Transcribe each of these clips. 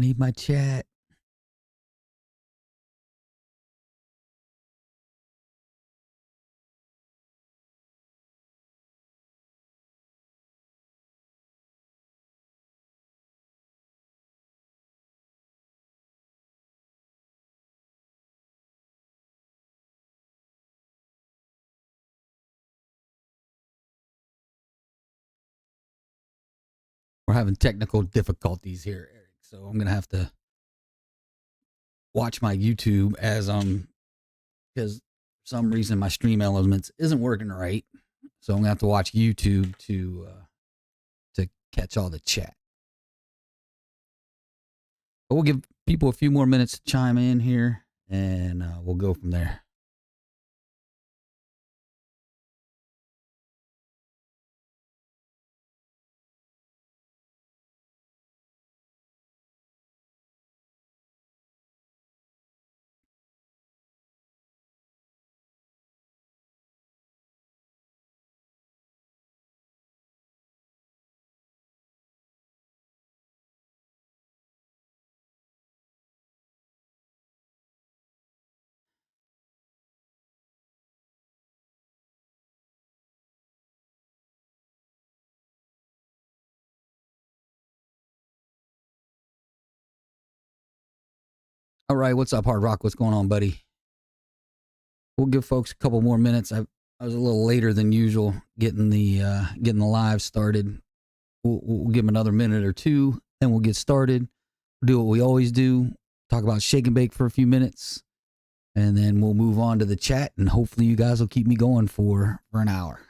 I need my chat. We're having technical difficulties here, Eric. So I'm going to have to watch my YouTube as because for some reason my Stream Elements isn't working right. So I'm going to have to watch YouTube to catch all the chat. But we'll give people a few more minutes to chime in here, and we'll go from there. All right, what's up, Hard Rock? What's going on, buddy? We'll give folks a couple more minutes. I was a little later than usual getting the live started. We'll give them another minute or two, then we'll get started. We'll do what we always do: talk about Shake and Bake for a few minutes, and then we'll move on to the chat. And hopefully, you guys will keep me going for an hour.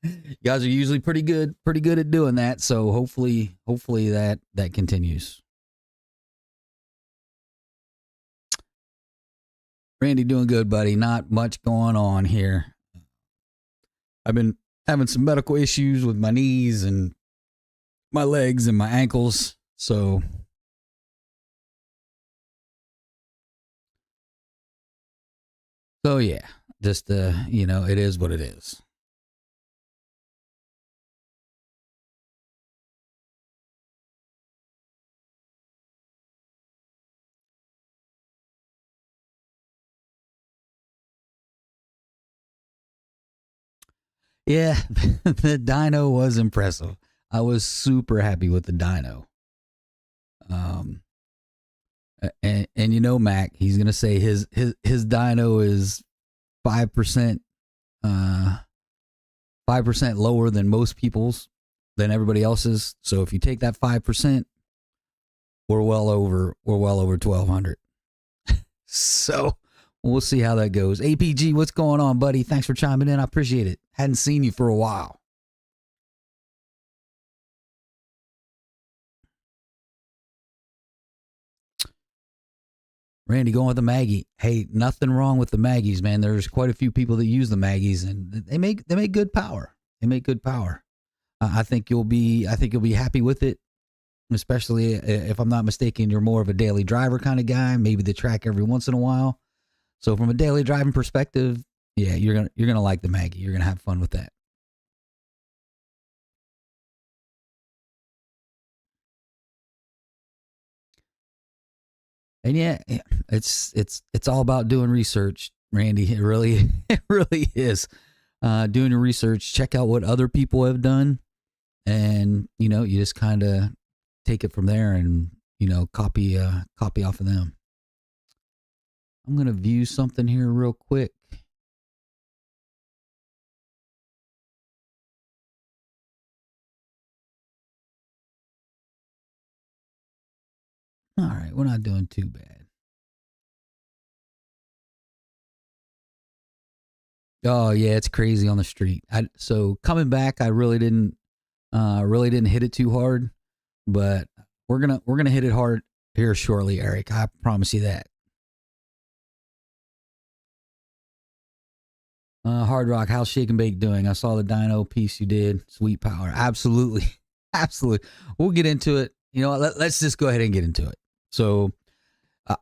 You guys are usually pretty good at doing that. So hopefully that continues. Randy, doing good, buddy. Not much going on here. I've been having some medical issues with my knees and my legs and my ankles. So yeah, just, it is what it is. Yeah, the dyno was impressive. I was super happy with the dyno. And Mac, he's gonna say his dyno is 5%, 5% lower than most people's, than everybody else's. So if you take that 5%, we're well over 1,200. So we'll see how that goes. APG, what's going on, buddy? Thanks for chiming in. I appreciate it. Hadn't seen you for a while. Randy, going with the Maggie. Hey, nothing wrong with the Maggies, man. There's quite a few people that use the Maggies, and they make good power. They make good power. I think you'll be happy with it, especially if I'm not mistaken. You're more of a daily driver kind of guy. Maybe the track every once in a while. So from a daily driving perspective, yeah, you're gonna like the Maggie. You're gonna have fun with that. And yeah, it's all about doing research, Randy. It really is. Doing your research, check out what other people have done, and you just kind of take it from there, and copy off of them. I'm gonna view something here real quick. All right, we're not doing too bad. Oh yeah, it's crazy on the street. So coming back, I really didn't hit it too hard, but we're gonna hit it hard here shortly, Eric. I promise you that. Hard Rock, how's Shake and Bake doing? I saw the dyno piece you did. Sweet power, absolutely, absolutely. We'll get into it. Let's just go ahead and get into it. So,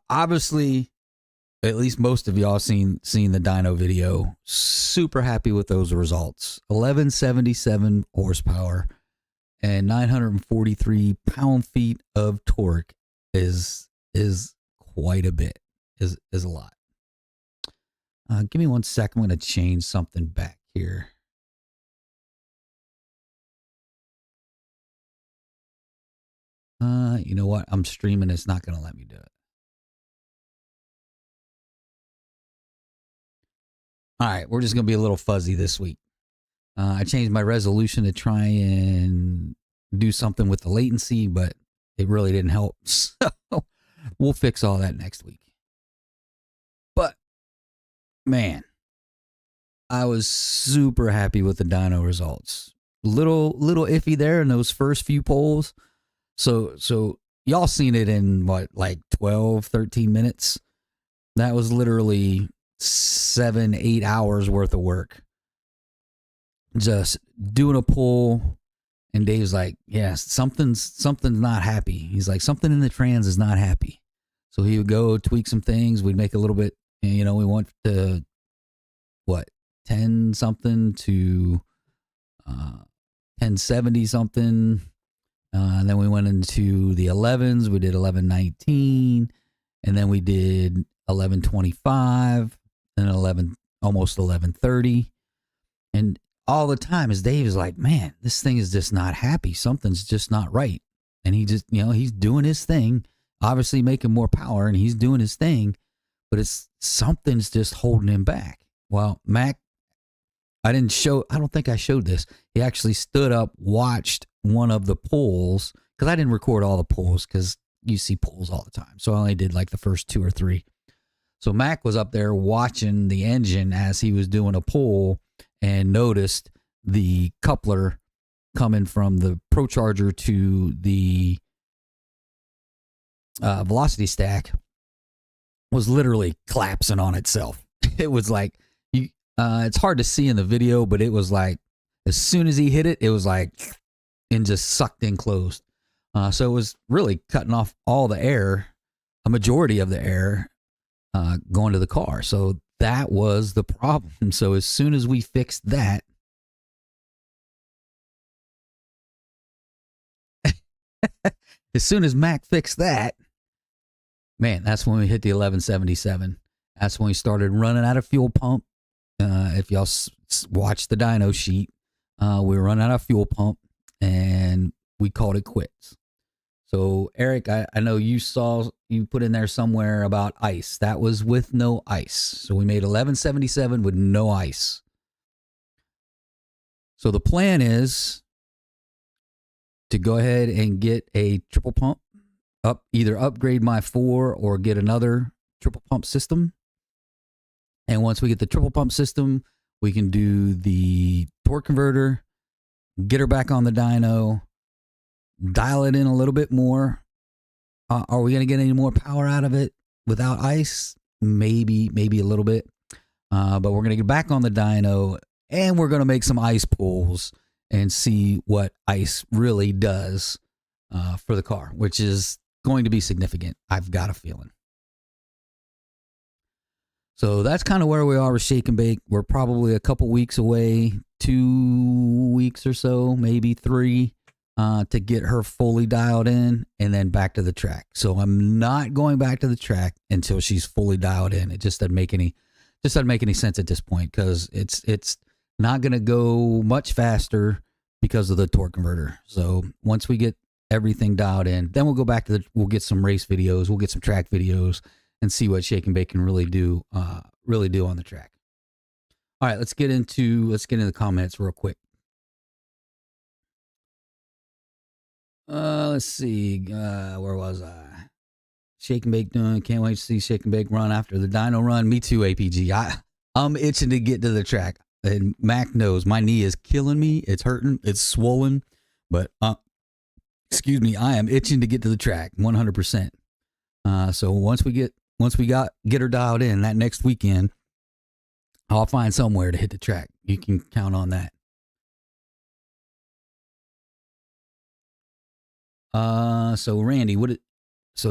obviously, at least most of y'all seen the dyno video. Super happy with those results. 1177 horsepower and 943 pound-feet of torque is quite a bit, is a lot. Give me 1 second. I'm going to change something back here. You know what? I'm streaming. It's not going to let me do it. All right. We're just going to be a little fuzzy this week. I changed my resolution to try and do something with the latency, but it really didn't help. So we'll fix all that next week. But man, I was super happy with the dyno results. Little iffy there in those first few polls. So y'all seen it in what, like 12, 13 minutes? That was literally 7-8 hours worth of work. Just doing a poll, and Dave's like, yeah, something's not happy. He's like, something in the trans is not happy. So he would go tweak some things. We'd make a little bit, we went to what, 10 something to 1070 something. And then we went into the 11s. We did 1119, and then we did 1125, and almost 1130. And all the time, as Dave is like, man, this thing is just not happy. Something's just not right. And he just, he's doing his thing, obviously making more power, and he's doing his thing, but something's just holding him back. Well, Mac, I don't think I showed this. He actually stood up, watched one of the polls, because I didn't record all the polls, because you see polls all the time. So I only did like the first 2 or 3. So Mac was up there watching the engine as he was doing a poll, and noticed the coupler coming from the Pro Charger to the velocity stack was literally collapsing on itself. It was like, it's hard to see in the video, but it was like, as soon as he hit it, it was like, and just sucked in closed. So it was really cutting off all the air, a majority of the air going to the car. So that was the problem. So as soon as we fixed that, as soon as Mac fixed that, man, that's when we hit the 1177. That's when we started running out of fuel pump. If y'all watch the dyno sheet, we were running out of fuel pump, and we called it quits. So Eric, I know you put in there somewhere about ice. That was with no ice. So we made 1177 with no ice. So the plan is to go ahead and get a triple pump either upgrade my 4 or get another triple pump system. And once we get the triple pump system, we can do the torque converter, get her back on the dyno, dial it in a little bit more. Are we going to get any more power out of it without ice? Maybe a little bit. But we're going to get back on the dyno, and we're going to make some ice pulls and see what ice really does for the car, which is going to be significant. I've got a feeling. So that's kind of where we are with Shake and Bake. We're probably a couple weeks away, 2 weeks or so, maybe 3, to get her fully dialed in and then back to the track. So I'm not going back to the track until she's fully dialed in. It just doesn't make any sense at this point, because it's not going to go much faster because of the torque converter. So once we get everything dialed in, then we'll go back to we'll get some race videos, we'll get some track videos, and see what Shake and Bake can really do on the track. All right, let's get into the comments real quick. Let's see. Where was I? Shake and Bake doing. Can't wait to see Shake and Bake run after the dyno run. Me too, APG. I'm itching to get to the track. And Mac knows my knee is killing me. It's hurting. It's swollen. But excuse me, I am itching to get to the track 100%. So once we get her dialed in that next weekend, I'll find somewhere to hit the track. You can count on that. So Randy,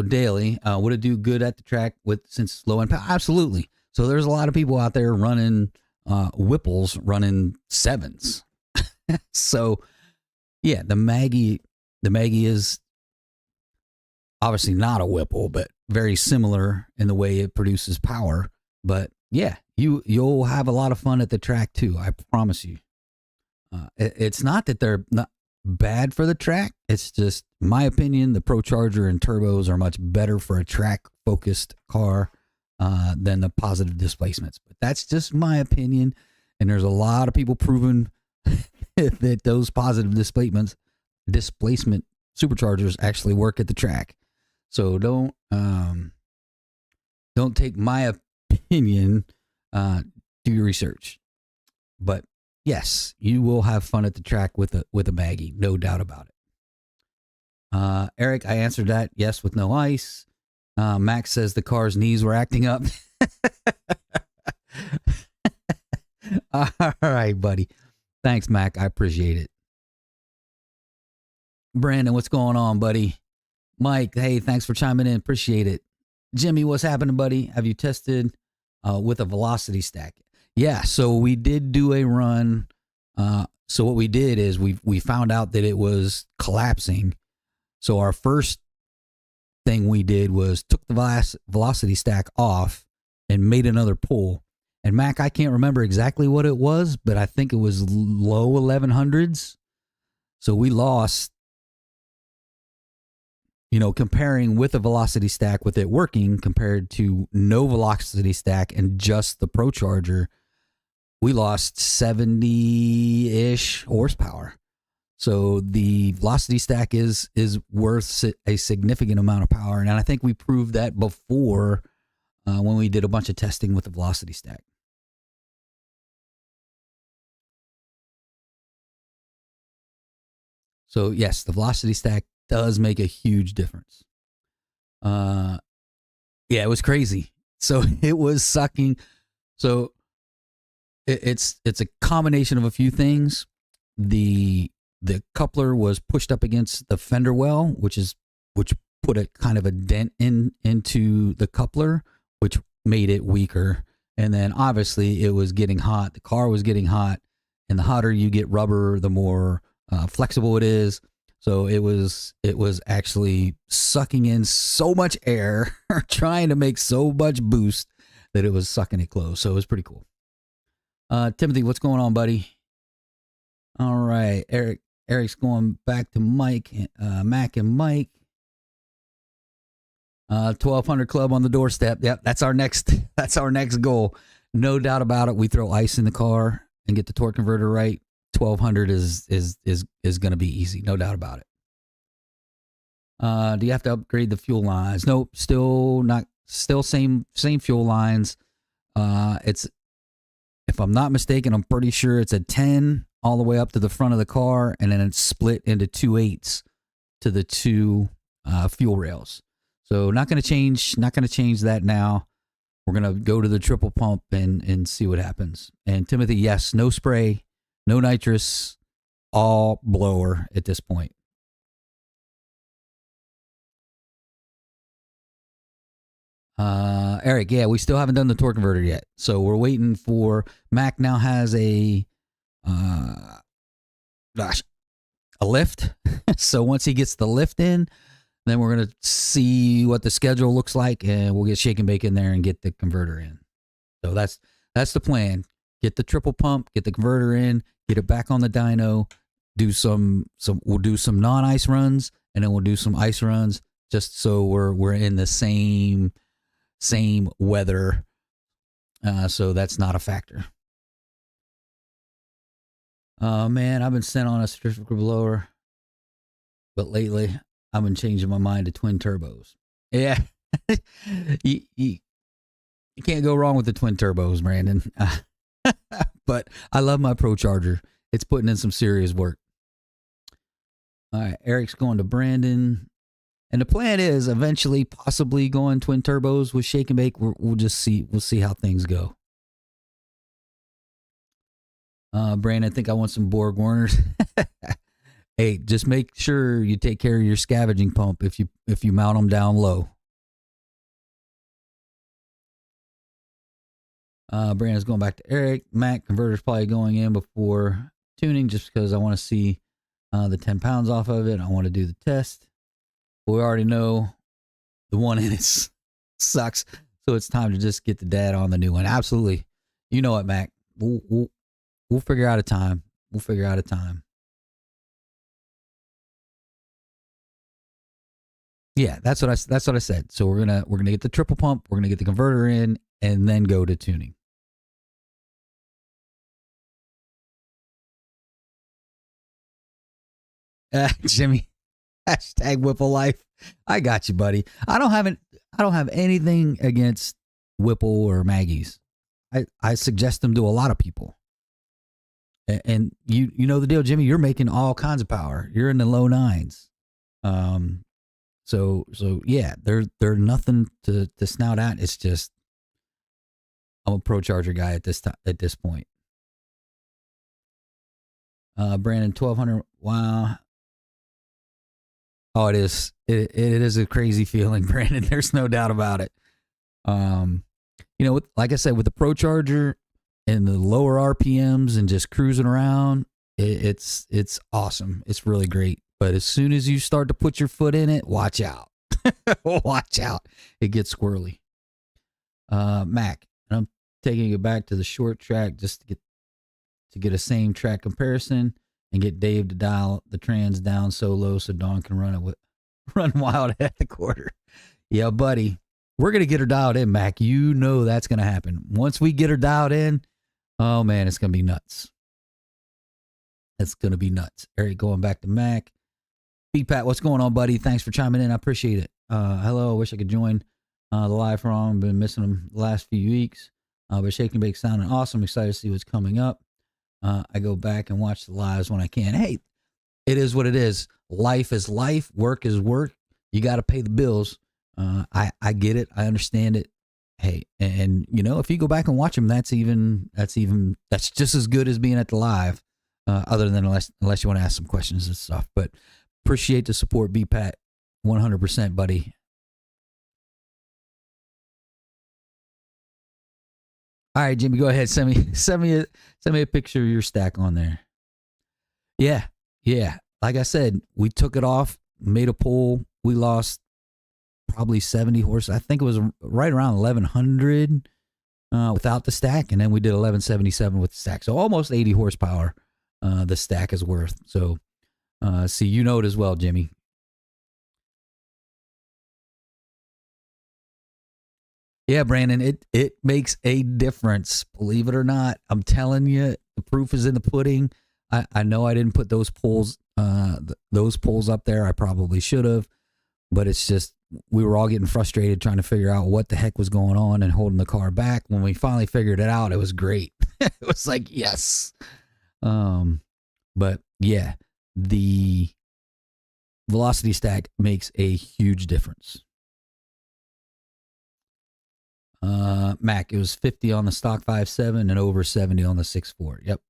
Daily, would it do good at the track since low end power? Absolutely. So there's a lot of people out there running Whipples, running 7s. So yeah, the Maggie is obviously not a Whipple, but very similar in the way it produces power. But yeah, you'll have a lot of fun at the track too. I promise you. It's not that they're not bad for the track. It's just my opinion. The Pro Charger and turbos are much better for a track focused car than the positive displacements. But that's just my opinion. And there's a lot of people proving that those positive displacement superchargers actually work at the track. So don't take my opinion. Do your research. But yes, you will have fun at the track with a Maggie, no doubt about it. Eric, I answered that yes with no ice. Max says the car's knees were acting up. All right, buddy. Thanks, Mac. I appreciate it. Brandon, what's going on, buddy? Mike, hey, thanks for chiming in. Appreciate it. Jimmy, what's happening, buddy? Have you tested with a velocity stack? Yeah, so we did do a run. So what we did is we found out that it was collapsing. So our first thing we did was took the velocity stack off and made another pull. And Mac, I can't remember exactly what it was, but I think it was low 1100s. So we lost, comparing with a velocity stack with it working compared to no velocity stack and just the Pro Charger, we lost 70-ish horsepower. So the velocity stack is worth a significant amount of power. And I think we proved that before when we did a bunch of testing with the velocity stack. So yes, the velocity stack does make a huge difference. Yeah, it was crazy. So it was sucking. So it's a combination of a few things. The coupler was pushed up against the fender well, which put a kind of a dent into the coupler, which made it weaker. And then obviously it was getting hot. The car was getting hot, and the hotter you get rubber, the more flexible it is. So it was actually sucking in so much air, trying to make so much boost that it was sucking it closed. So it was pretty cool. Timothy, what's going on, buddy? All right, Eric's going back to Mike, Mac and Mike. 1200 Club on the doorstep. Yep, that's our next goal. No doubt about it. We throw ice in the car and get the torque converter right. 1200 is going to be easy, no doubt about it. Do you have to upgrade the fuel lines? Nope, still same fuel lines. It's, if I'm not mistaken, I'm pretty sure it's a 10 all the way up to the front of the car, and then it's split into 2/8 to the two fuel rails. So not going to change that now. We're going to go to the triple pump and see what happens. And Timothy, yes, no spray, no nitrous, all blower at this point. Eric, yeah, we still haven't done the torque converter yet. So we're waiting for, Mac now has a lift. So once he gets the lift in, then we're going to see what the schedule looks like, and we'll get Shake and Bake in there and get the converter in. So that's the plan. Get the triple pump, get the converter in, get it back on the dyno, we'll do some non-ice runs, and then we'll do some ice runs, just so we're in the same weather. So that's not a factor. Man, I've been sent on a certificate blower, but lately I've been changing my mind to twin turbos. Yeah. you can't go wrong with the twin turbos, Brandon. But I love my Pro Charger. It's putting in some serious work. All right, Eric's going to Brandon. And the plan is eventually possibly going twin turbos with Shake and Bake. We'll just see. We'll see how things go. Brandon, I think I want some Borg Warners. Hey, just make sure you take care of your scavenging pump if you mount them down low. Brandon's going back to Eric. Mac, converter's probably going in before tuning just because I want to see the 10 pounds off of it. I want to do the test. We already know The one in it sucks. So it's time to just get the dad on the new one. Absolutely. You know what, Mac? We'll figure out a time. We'll figure out a time. Yeah, that's what I said. So we're gonna get the triple pump, we're gonna get the converter in, and then go to tuning. Jimmy, hashtag Whipple life. I got you, buddy. I don't have anything against Whipple or Maggie's. I suggest them to a lot of people. And you know the deal, Jimmy. You're making all kinds of power. You're in the low nines. So yeah, they're nothing to snout at. It's just I'm a Pro Charger guy at this point. Brandon, 1200. Wow. Oh, it is. It is a crazy feeling, Brandon. There's no doubt about it. Like I said, with the Pro Charger and the lower RPMs and just cruising around, it's awesome. It's really great. But as soon as you start to put your foot in it, watch out. Watch out. It gets squirrely. Mac, and I'm taking it back to the short track just to get a same track comparison and get Dave to dial the trans down so low so Dawn can run wild at the quarter. Yeah, buddy. We're going to get her dialed in, Mac. You know that's going to happen. Once we get her dialed in, oh, man, it's going to be nuts. It's going to be nuts. All right, going back to Mac. Pat, what's going on, buddy? Thanks for chiming in. I appreciate it. Hello. I wish I could join the live from. I've been missing them the last few weeks. But Shake and Bake sounding awesome. Excited to see what's coming up. I go back and watch the lives when I can. Hey, it is what it is. Life is life. Work is work. You got to pay the bills. I get it. I understand it. Hey, and if you go back and watch them, that's just as good as being at the live. Other than unless you want to ask some questions and stuff, but appreciate the support, Pat, 100%, buddy. All right, Jimmy, go ahead. Send me a picture of your stack on there. Yeah. Like I said, we took it off, made a pull. We lost probably 70 horse. I think it was right around 1100 without the stack, and then we did 1177 with the stack. So almost 80 horsepower. The stack is worth. So, see, you know it as well, Jimmy. Yeah, Brandon, it makes a difference. Believe it or not, I'm telling you, the proof is in the pudding. I know I didn't put those pulls up there. I probably should have, but it's just we were all getting frustrated trying to figure out what the heck was going on and holding the car back. When we finally figured it out, it was great. It was like, yes. But yeah, the velocity stack makes a huge difference. Mac, it was 50 on the stock 5.7 and over 70 on the 6.4. Yep.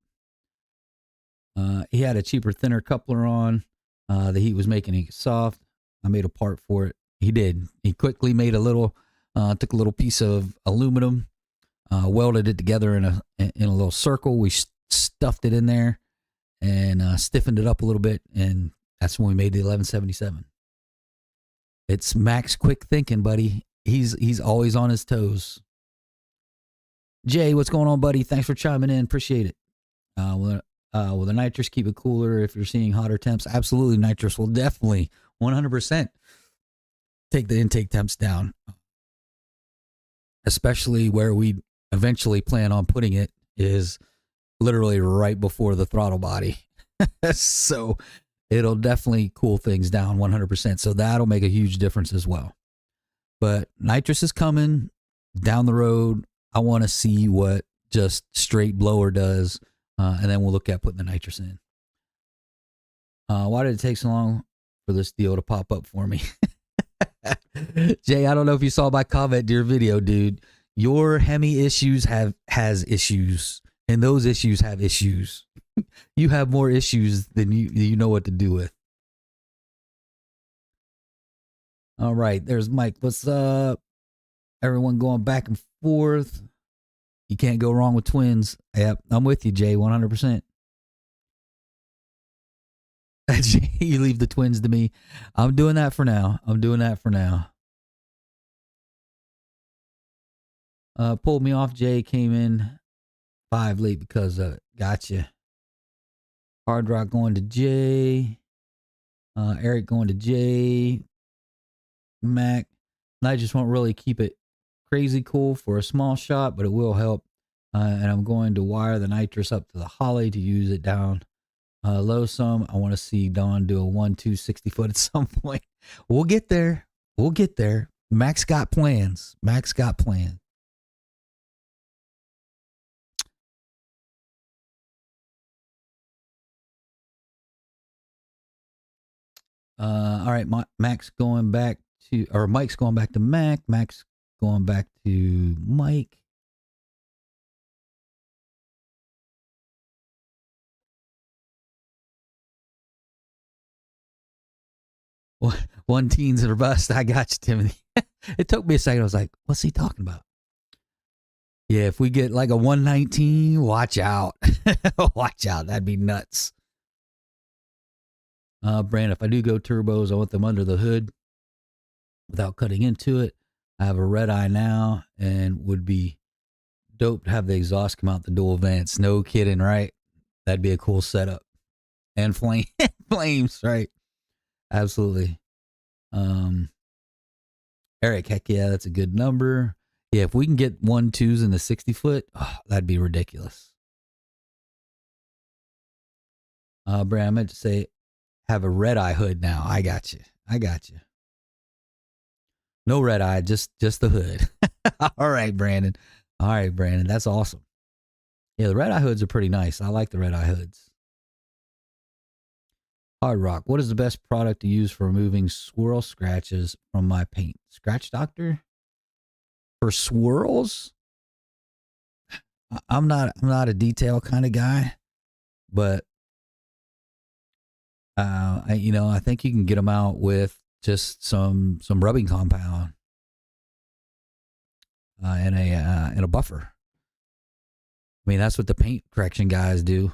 He had a cheaper, thinner coupler on. The heat was making it soft. I made a part for it. He did. He quickly made took a little piece of aluminum, welded it together in a little circle. We stuffed it in there and stiffened it up a little bit, and that's when we made the 1177. It's Mac's quick thinking, buddy. He's always on his toes. Jay, what's going on, buddy? Thanks for chiming in. Appreciate it. Will the nitrous keep it cooler if you're seeing hotter temps? Absolutely, nitrous will definitely 100% take the intake temps down, especially where we eventually plan on putting it is literally right before the throttle body. So it'll definitely cool things down 100%. So that'll make a huge difference as well. But nitrous is coming down the road. I want to see what just straight blower does, and then we'll look at putting the nitrous in. Why did it take so long for this deal to pop up for me? Jay, I don't know if you saw my comment to your video, dude. Your Hemi issues has issues, and those issues have issues. You have more issues than you know what to do with. All right, there's Mike. What's up? Everyone going back and forth. You can't go wrong with twins. Yep, I'm with you, Jay, 100%. You leave the twins to me. I'm doing that for now. Pulled me off. Jay came in 5 late because of it. Gotcha. Hard Rock going to Jay. Eric going to Jay. Mac. And I just won't really keep it crazy cool for a small shot, but it will help. And I'm going to wire the nitrous up to the Holly to use it down low some. I want to see Dawn do a 1-2 60 foot at some point. We'll get there. We'll get there. Mac's got plans. Mac's got plans. All right, Mac's going back to, or Mike's going back to Mac. Mac's going back to Mike. One teens or bust. I got you, Timothy. It took me a second. I was like, what's he talking about? Yeah, if we get like a 119, watch out. Watch out. That'd be nuts. Brand, if I do go turbos, I want them under the hood without cutting into it. I have a red eye now and would be dope to have the exhaust come out the dual vents. No kidding, right? That'd be a cool setup. And flames, right? Absolutely. Eric, heck yeah, that's a good number. Yeah, if we can get 1-2s in the 60 foot, that'd be ridiculous. Brand, I meant to say have a red eye hood now. I got you. No red eye, just the hood. All right, Brandon. That's awesome. Yeah, the red eye hoods are pretty nice. I like the red eye hoods. Hard Rock, what is the best product to use for removing swirl scratches from my paint? Scratch Doctor? For swirls? I'm not a detail kind of guy, but I think you can get them out with just some rubbing compound and a buffer. I mean, that's what the paint correction guys do.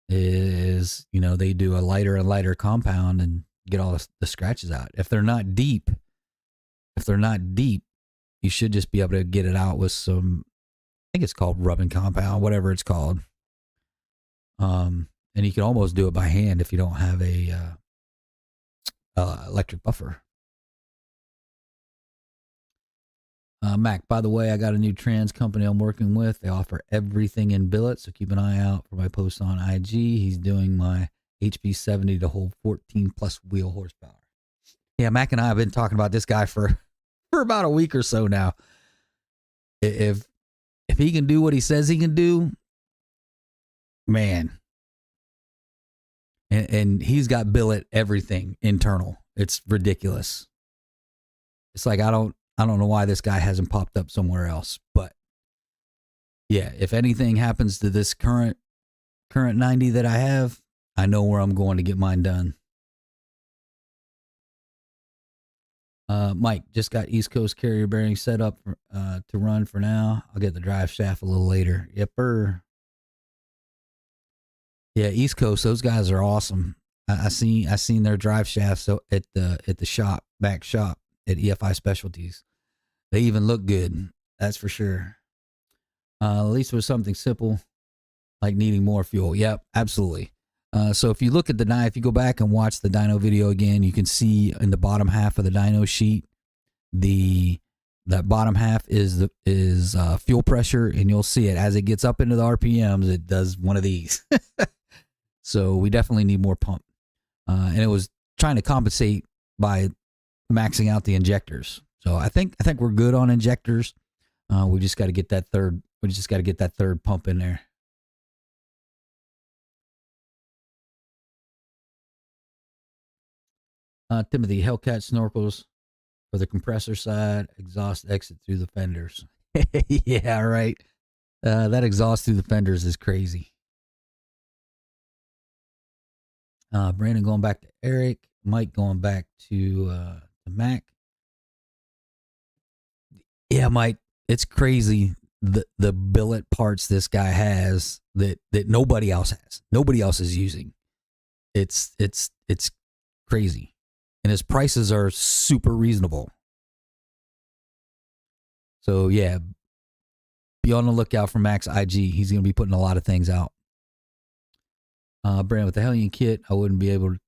Is they do a lighter and lighter compound and get all the scratches out. If they're not deep, you should just be able to get it out with some. I think it's called rubbing compound, whatever it's called. And you can almost do it by hand if you don't have a electric buffer. Mac, by the way, I got a new trans company I'm working with. They offer everything in billet, so keep an eye out for my posts on IG. He's doing my HP70 to hold 14 plus wheel horsepower. Yeah, Mac and I have been talking about this guy for about a week or so now. If he can do what he says he can do, man. And he's got billet everything internal. It's ridiculous. It's like I don't know why this guy hasn't popped up somewhere else, but yeah, if anything happens to this current 90 that I have, I know where I'm going to get mine done. Mike, just got East Coast carrier bearing set up to run for now. I'll get the drive shaft a little later. Yepper. Yeah, East Coast, those guys are awesome. I seen their drive shafts at the back shop at EFI Specialties. They even look good. That's for sure. At least with something simple like needing more fuel. Yep, absolutely. So if you look at the dyno, if you go back and watch the dyno video again, you can see in the bottom half of the dyno sheet, that bottom half is fuel pressure, and you'll see it as it gets up into the RPMs. It does one of these. So we definitely need more pump, and it was trying to compensate by maxing out the injectors. So I think we're good on injectors. We just got to get that third. We just got to get that third pump in there. Timothy, Hellcat snorkels for the compressor side, exhaust exit through the fenders. Yeah, right. That exhaust through the fenders is crazy. Brandon going back to Eric. Mike going back to Mac. Yeah, Mike, it's crazy the billet parts this guy has that nobody else has. Nobody else is using. It's crazy. And his prices are super reasonable. So yeah, be on the lookout for Max IG. He's going to be putting a lot of things out. Brand, with the Hellion kit, I wouldn't be able to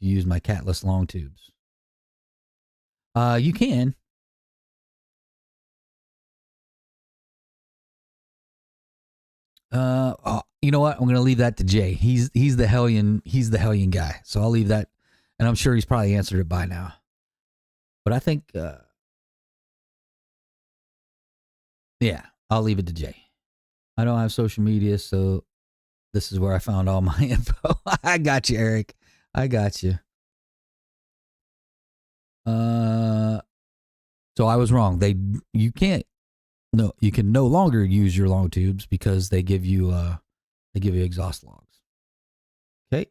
use my catless long tubes. You can. You know what? I'm going to leave that to Jay. He's the Hellion guy. So I'll leave that, and I'm sure he's probably answered it by now. But I think, yeah, I'll leave it to Jay. I don't have social media, so this is where I found all my info. I got you, Eric. I got you. So I was wrong. You can no longer use your long tubes because they give you exhaust logs. Okay.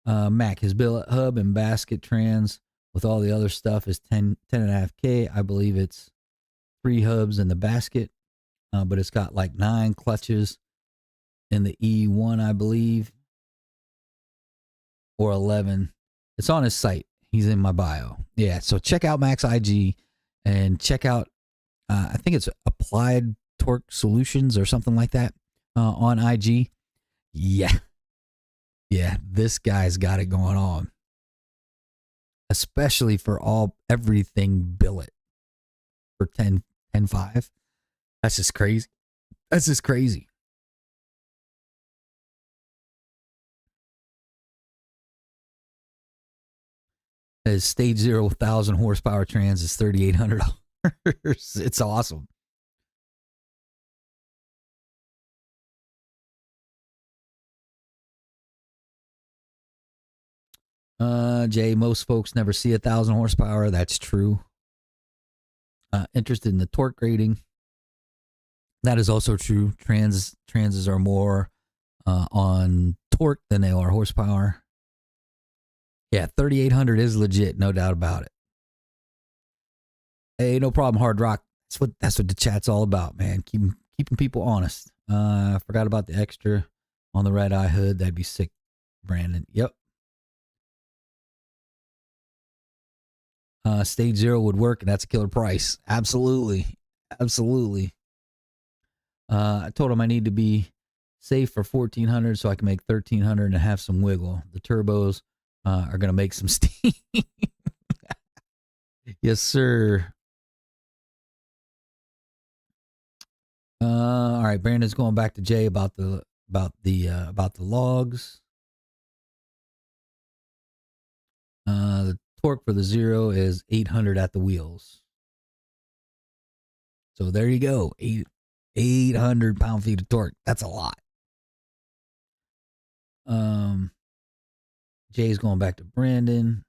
Mac, his billet hub and basket trans with all the other stuff is 10.5K. I believe it's 3 hubs in the basket, but it's got like 9 clutches in the E1, I believe, or 11. It's on his site. He's in my bio. Yeah, so check out Max IG and check out, I think it's Applied Torque Solutions or something like that on IG. Yeah, this guy's got it going on, especially for everything billet for 10.5. That's just crazy. His stage 0 1,000 horsepower trans is $3,800. It's awesome. Jay, most folks never see 1,000 horsepower. That's true. Interested in the torque rating. That is also true. Transes are more on torque than they are horsepower. Yeah, 3,800 is legit, no doubt about it. Hey, no problem, Hard Rock. That's what the chat's all about, man. Keeping people honest. I forgot about the extra on the red eye hood. That'd be sick, Brandon. Yep. Stage 0 would work, and that's a killer price. Absolutely. I told him I need to be safe for 1,400 so I can make 1,300 and have some wiggle. The turbos are going to make some steam. Yes, sir. All right, Brandon's going back to Jay about the logs. The torque for the 0 is 800 at the wheels. So there you go. 800 pound-feet of torque. That's a lot. Jay's going back to Brandon.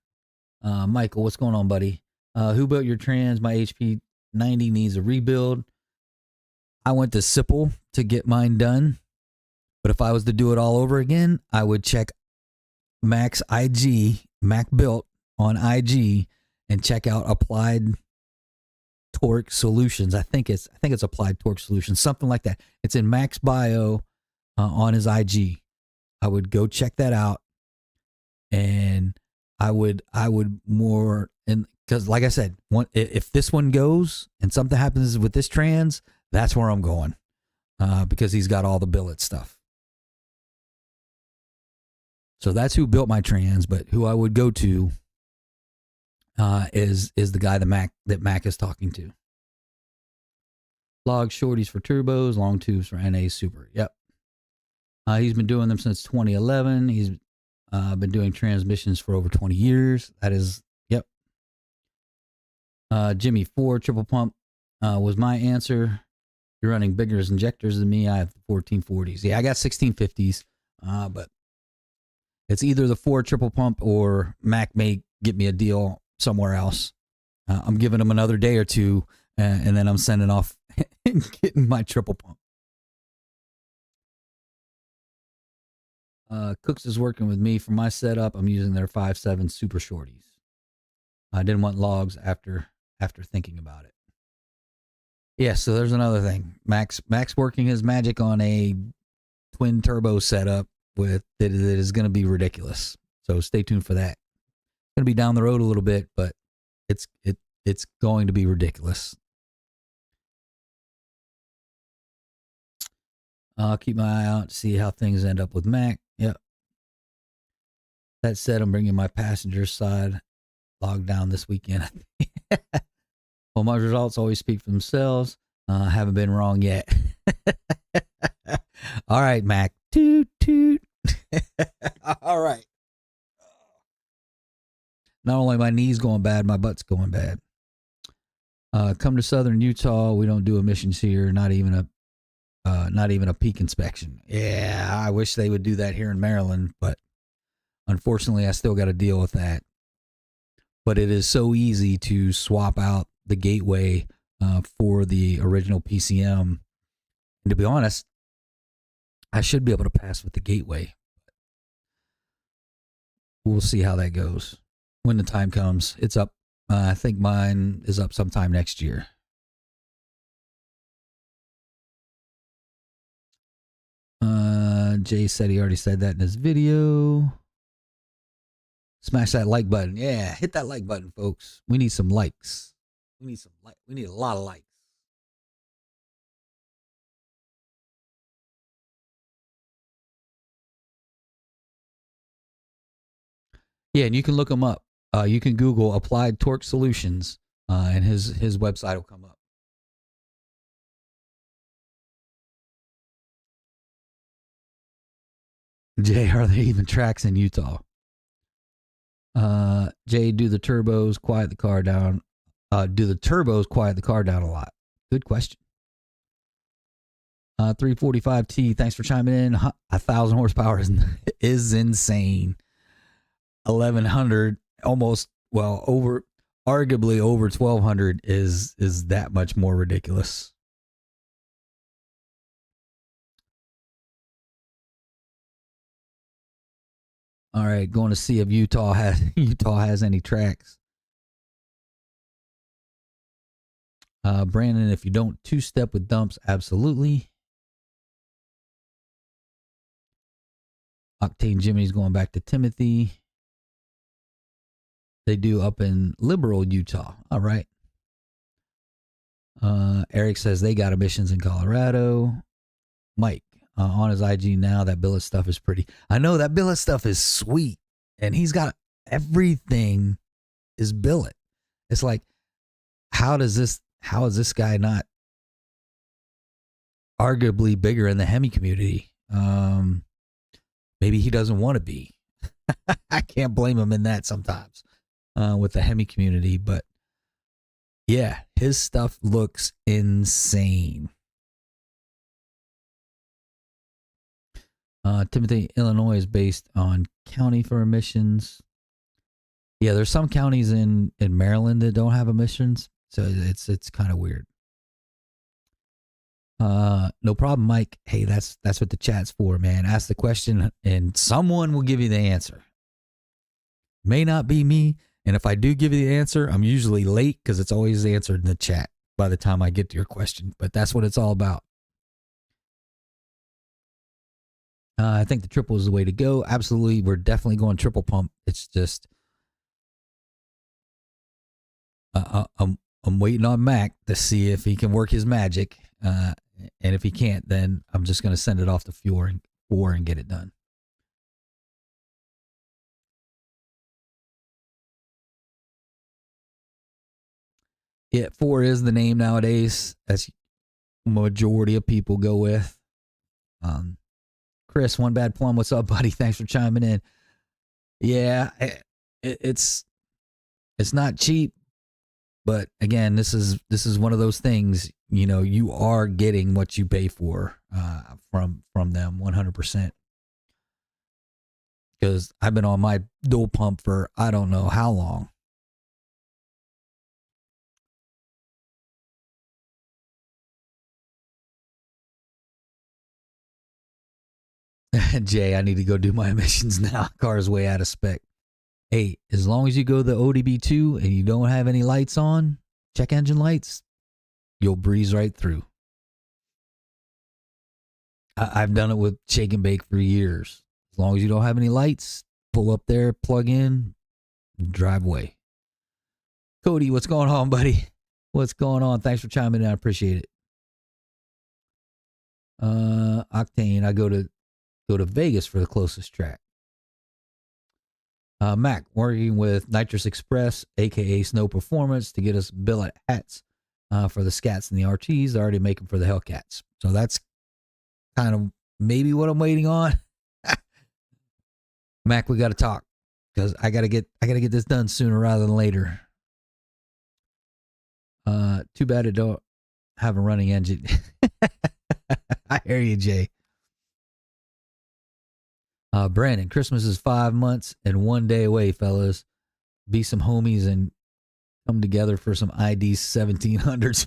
Michael, what's going on, buddy? Who built your trans? My HP 90 needs a rebuild. I went to Sipple to get mine done. But if I was to do it all over again, I would check Max IG, Mac Built on IG, and check out Applied Torque Solutions. I think it's Applied Torque Solutions, something like that. It's in Mac's bio on his IG. I would go check that out, and I would more, and because like I said, if this one goes and something happens with this trans, that's where I'm going, because he's got all the billet stuff. So that's who built my trans, but who I would go to is the guy that Mac is talking to. Log shorties for turbos, long tubes for NA Super. Yep. He's been doing them since 2011. He's been doing transmissions for over 20 years. That is, yep. Jimmy 4 triple pump was my answer. You're running bigger injectors than me. I have 1440s. Yeah, I got 1650s, but it's either the 4 triple pump or Mac may get me a deal somewhere else. I'm giving him another day or two, and then I'm sending off and getting my triple pump. Cooks is working with me for my setup. I'm using their 5.7 super shorties. I didn't want logs after thinking about it. Yeah, so there's another thing. Max working his magic on a twin turbo setup with that is going to be ridiculous. So stay tuned for that. It's going to be down the road a little bit, but it's going to be ridiculous. I'll keep my eye out to see how things end up with Mac. Yep. That said, I'm bringing my passenger side log down this weekend. Well, my results always speak for themselves. Haven't been wrong yet. All right, Mac. Toot, toot. All right. Not only my knees going bad, my butt's going bad. Come to Southern Utah. We don't do emissions here. Not even a peak inspection. Yeah, I wish they would do that here in Maryland, but unfortunately, I still got to deal with that. But it is so easy to swap out the gateway for the original PCM. And to be honest, I should be able to pass with the gateway. We'll see how that goes when the time comes. It's up. I think mine is up sometime next year. Jay said he already said that in his video. Smash that like button. Yeah, hit that like button, folks. We need some likes. We need a lot of likes. Yeah, and you can look him up. You can Google Applied Torque Solutions, and his website will come up. Jay, are there even tracks in Utah? Jay, do the turbos quiet the car down? Do the turbos quiet the car down a lot? Good question. 345T, thanks for chiming in. 1,000 horsepower is insane. 1,100, almost, well, arguably over 1,200 is that much more ridiculous. All right, going to see if Utah has any tracks. Brandon, if you don't two-step with dumps, absolutely. Octane Jimmy's going back to Timothy. They do up in Liberal, Utah. All right. Eric says they got emissions in Colorado. Mike, on his IG now, that billet stuff is pretty. I know that billet stuff is sweet. And he's got everything is billet. It's like, how is this guy not arguably bigger in the Hemi community? Maybe he doesn't want to be. I can't blame him in that sometimes with the Hemi community. But yeah, his stuff looks insane. Timothy, Illinois is based on county for emissions. Yeah, there's some counties in Maryland that don't have emissions, so it's kind of weird. No problem, Mike. Hey, that's what the chat's for, man. Ask the question and someone will give you the answer. May not be me, and if I do give you the answer, I'm usually late because it's always answered in the chat by the time I get to your question. But that's what it's all about. I think the triple is the way to go. Absolutely, we're definitely going triple pump. It's just I'm waiting on Mac to see if he can work his magic. And if he can't, then I'm just going to send it off to 4 and get it done. Yeah, 4 is the name nowadays. That's majority of people go with. Chris, One Bad Plum, what's up, buddy? Thanks for chiming in. Yeah, it's not cheap, but again, this is one of those things. You know, you are getting what you pay for from them 100%. Because I've been on my dual pump for I don't know how long. Jay, I need to go do my emissions now. Car's way out of spec. Hey, as long as you go the ODB2 and you don't have any lights on, check engine lights, you'll breeze right through. I've done it with shake and bake for years. As long as you don't have any lights, pull up there, plug in, drive away. Cody, what's going on, buddy? What's going on? Thanks for chiming in. I appreciate it. Octane, I go to Vegas for the closest track. Mac, working with Nitrous Express, aka Snow Performance, to get us billet hats for the Scats and the RTs. They're already making for the Hellcats. So that's kind of maybe what I'm waiting on. Mac, we got to talk because I gotta get this done sooner rather than later. Too bad it don't have a running engine. I hear you, Jay. Brandon, Christmas is 5 months and 1 day away, fellas. Be some homies and come together for some ID 1700s.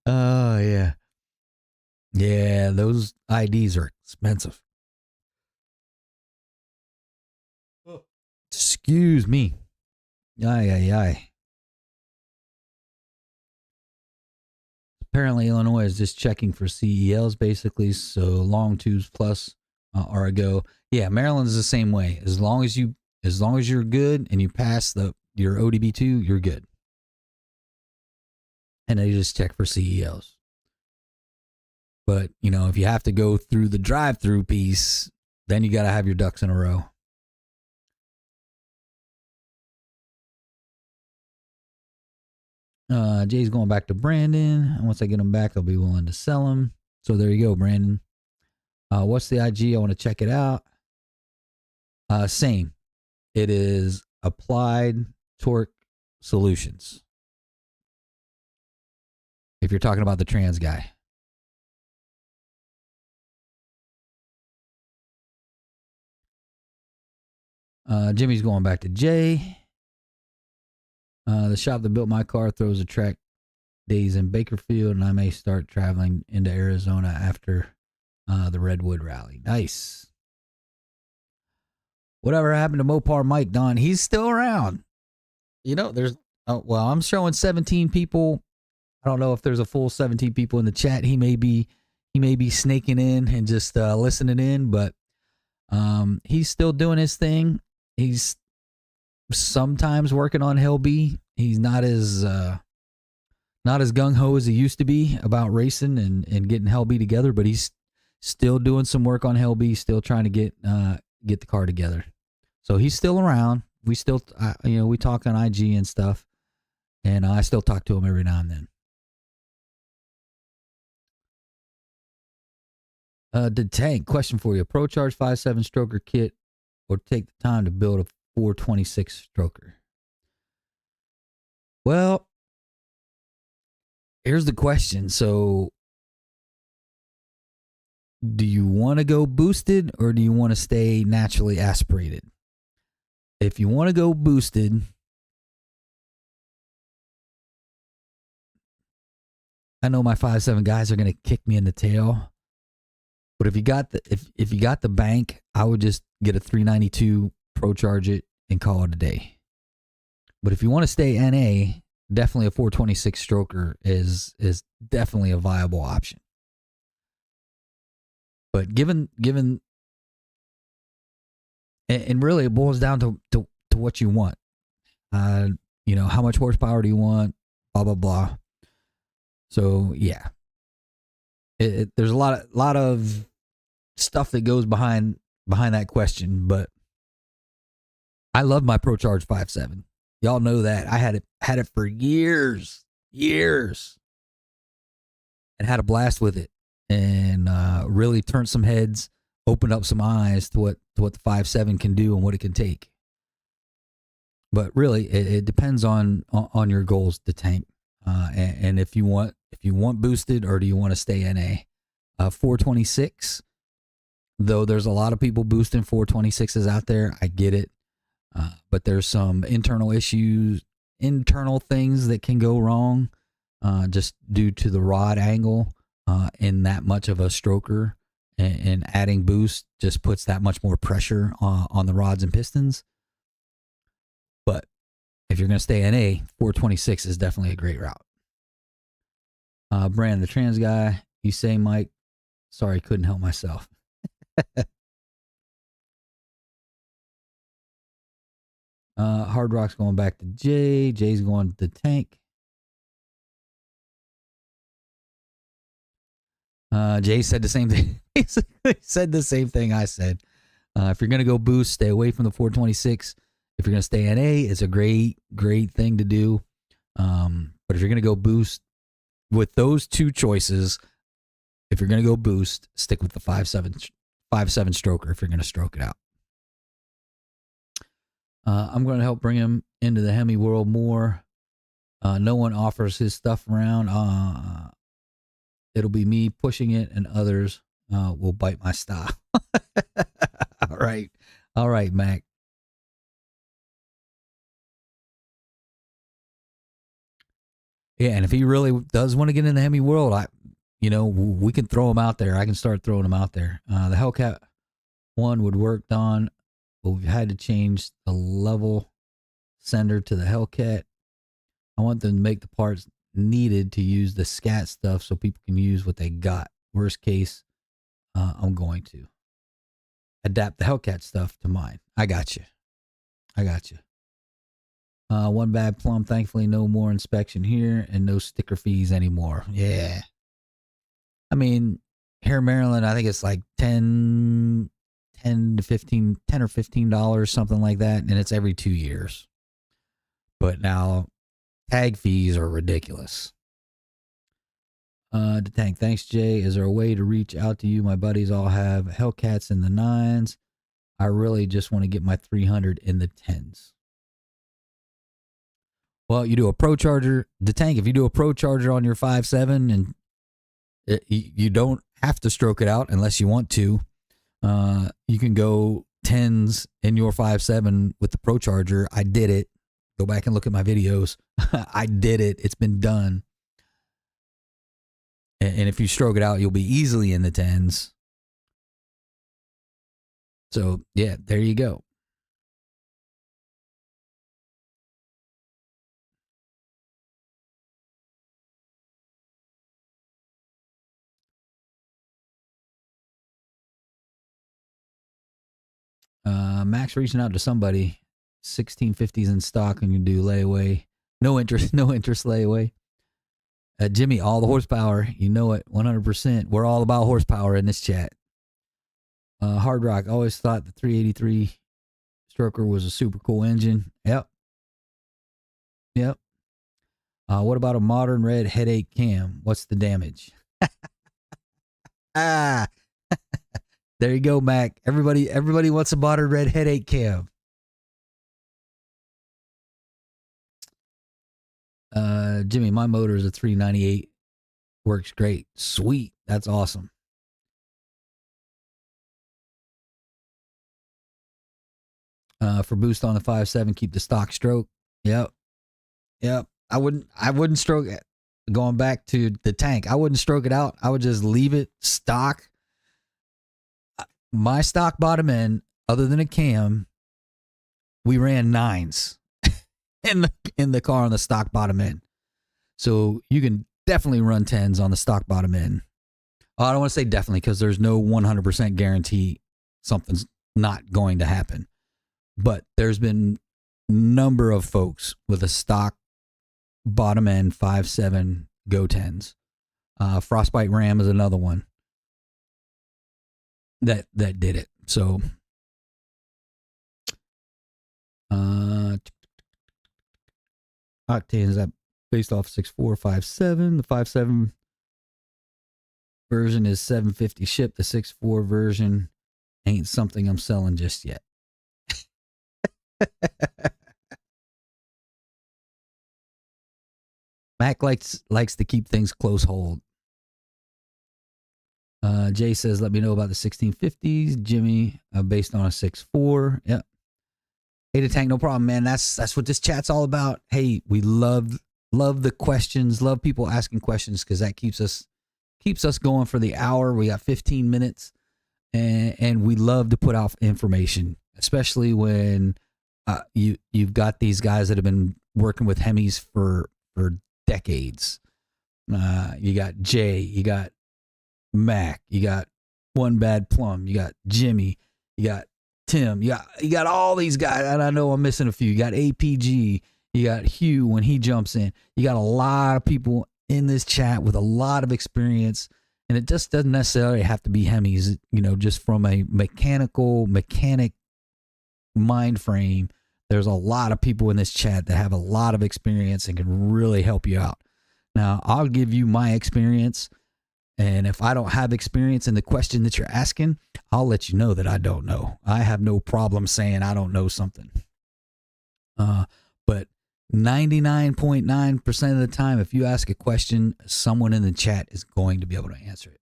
Oh, yeah. Yeah, those IDs are expensive. Excuse me. Aye. Apparently, Illinois is just checking for CELs, basically. So long twos plus are a go. Yeah, Maryland's the same way. As long as you're good and you pass your ODB2, you're good. And they just check for CELs. But if you have to go through the drive-through piece, then you got to have your ducks in a row. Jay's going back to Brandon. And once I get him back, I'll be willing to sell him. So there you go, Brandon. What's the IG? I want to check it out. Same. It is Applied Torque Solutions. If you're talking about the trans guy. Jimmy's going back to Jay. The shop that built my car throws a track days in Bakerfield, and I may start traveling into Arizona after the Redwood Rally. Nice. Whatever happened to Mopar Mike, Don? He's still around. I'm showing 17 people. I don't know if there's a full 17 people in the chat. He may be snaking in and just listening in, but he's still doing his thing. He's sometimes working on Hell B. He's not as gung ho as he used to be about racing and getting Hell B together, but he's still doing some work on Hell B, still trying to get the car together. So he's still around. We still, we talk on IG and stuff, and I still talk to him every now and then. The tank question for you: Pro Charge 5.7 stroker kit, or take the time to build a 426 stroker? Well, here's the question. So, do you want to go boosted or do you want to stay naturally aspirated? If you want to go boosted, I know my 5.7 guys are going to kick me in the tail. But if you got the bank, I would just get a 392, Pro Charge it, and call it a day. But if you want to stay NA, definitely a 426 stroker is definitely a viable option. But given and really it boils down to what you want. How much horsepower do you want? Blah blah blah. So yeah, there's a lot of stuff that goes behind that question. But I love my Pro Charge 5.7. Y'all know that. I had it for years, and had a blast with it, and really turned some heads, opened up some eyes to what the 5.7 can do and what it can take. But really, it depends on your goals to tank, and if you want boosted or do you want to stay NA. 426, though there's a lot of people boosting 426s out there. I get it. But there's some internal things that can go wrong just due to the rod angle in that much of a stroker, and adding boost just puts that much more pressure on the rods and pistons. But if you're going to stay NA, 426 is definitely a great route. Brand, the trans guy, you say, Mike? Sorry, couldn't help myself. Hard Rock's going back to Jay. Jay's going to the tank. Jay said the same thing. He said the same thing I said. If you're going to go boost, stay away from the 426. If you're going to stay NA, it's a great thing to do. But if you're going to go boost with those two choices, if you're going to go boost, stick with the 5.7 stroker if you're going to stroke it out. I'm going to help bring him into the Hemi world more. No one offers his stuff around. It'll be me pushing it, and others will bite my style. All right, Mac. Yeah, and if he really does want to get in the Hemi world, we can throw him out there. I can start throwing him out there. The Hellcat one would work on, but we've had to change the level sender to the Hellcat. I want them to make the parts needed to use the scat stuff so people can use what they got. Worst case, I'm going to adapt the Hellcat stuff to mine. I got you. One bad plum. Thankfully, no more inspection here and no sticker fees anymore. Yeah. I mean, here in Maryland, I think it's like $10 or $15, something like that. And it's every 2 years. But now tag fees are ridiculous. To Tank, thanks, Jay. Is there a way to reach out to you? My buddies all have Hellcats in the 9s. I really just want to get my 300 in the 10s. Well, you do a Pro Charger. The Tank, if you do a Pro Charger on your 5.7 and you don't have to stroke it out unless you want to, you can go 10s in your 5.7 with the Pro Charger. I did it. Go back and look at my videos. I did it. It's been done. And if you stroke it out, you'll be easily in the 10s. So, yeah, there you go. Max reaching out to somebody. 1650s in stock and you do layaway. No interest layaway. Jimmy, all the horsepower. You know it, 100%. We're all about horsepower in this chat. Hard Rock, always thought the 383 stroker was a super cool engine. Yep. What about a modern red headache cam? What's the damage? There you go, Mac. Everybody wants a modern red headache cam. Jimmy, my motor is a 398. Works great. Sweet. That's awesome. For boost on the 5.7, keep the stock stroke. Yep. I wouldn't stroke it. Going back to the Tank, I wouldn't stroke it out. I would just leave it stock. My stock bottom end, other than a cam, we ran 9s in the car on the stock bottom end. So you can definitely run 10s on the stock bottom end. I don't want to say definitely because there's no 100% guarantee something's not going to happen. But there's been a number of folks with a stock bottom end 5.7 go 10s. Frostbite Ram is another one that did it. So octane is that based off 6.457. The 5.7 version is 750 shipped. The 6.4 version ain't something I'm selling just yet. Mac likes to keep things close hold. Jay says, let me know about the 1650s. Jimmy, based on a 6.4. Yep. Hey, the Tank, no problem, man. That's what this chat's all about. Hey, we love the questions. Love people asking questions because that keeps us going for the hour. We got 15 minutes, and we love to put out information, especially when you've got these guys that have been working with Hemis for decades. You got Jay, you got Mac, you got One Bad Plum, you got Jimmy, you got Tim, you got all these guys, and I know I'm missing a few. You got APG, you got Hugh when he jumps in. You got a lot of people in this chat with a lot of experience And it just doesn't necessarily have to be Hemis, just from a mechanic mind frame. There's a lot of people in this chat that have a lot of experience and can really help you out. Now, I'll give you my experience. And if I don't have experience in the question that you're asking, I'll let you know that I don't know. I have no problem saying I don't know something. But 99.9% of the time, if you ask a question, someone in the chat is going to be able to answer it.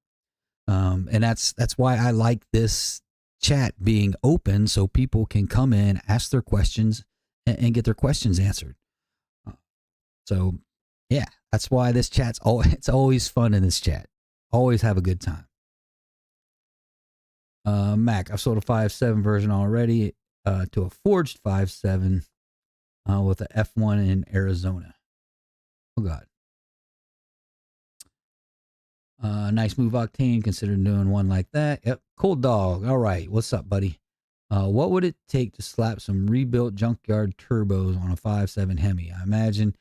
And that's why I like this chat being open, so people can come in, ask their questions, and get their questions answered. So, yeah, that's why this chat's it's always fun in this chat. Always have a good time. Mac, I've sold a 5.7 version already to a forged 5.7 with a F1 in Arizona. Oh, God. Nice move, Octane. Consider doing one like that. Yep. Cool dog. All right. What's up, buddy? What would it take to slap some rebuilt junkyard turbos on a 5.7 Hemi? I imagine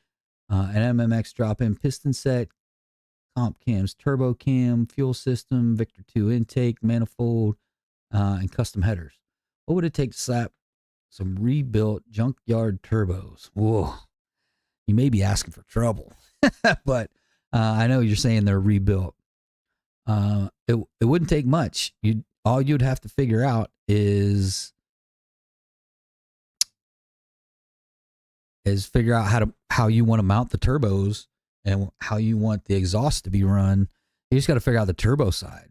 an MMX drop-in piston set, comp cams, turbo cam, fuel system, Victor 2 intake, manifold, and custom headers. What would it take to slap some rebuilt junkyard turbos? Whoa. You may be asking for trouble, but I know you're saying they're rebuilt. It wouldn't take much. All you'd have to figure out is figure out how you want to mount the turbos and how you want the exhaust to be run. You just got to figure out the turbo side.